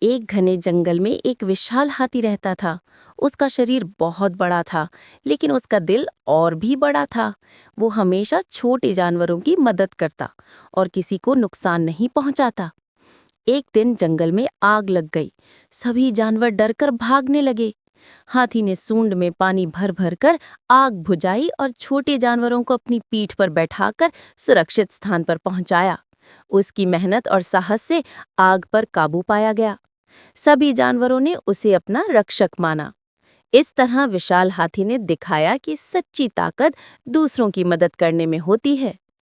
एक घने जंगल में एक विशाल हाथी रहता था। उसका शरीर बहुत बड़ा था, लेकिन उसका दिल और भी बड़ा था। वो हमेशा छोटे जानवरों की मदद करता और किसी को नुकसान नहीं पहुंचाता। एक दिन जंगल में आग लग गई। सभी जानवर डरकर भागने लगे। हाथी ने सूंड में पानी भर भर कर आग बुझाई और छोटे जानवरों को अपनी पीठ पर बैठाकर सुरक्षित स्थान पर पहुंचाया। उसकी मेहनत और साहस से आग पर काबू पाया गया। सभी जानवरों ने उसे अपना रक्षक माना। इस तरह विशाल हाथी ने दिखाया कि सच्ची ताकत दूसरों की मदद करने में होती है।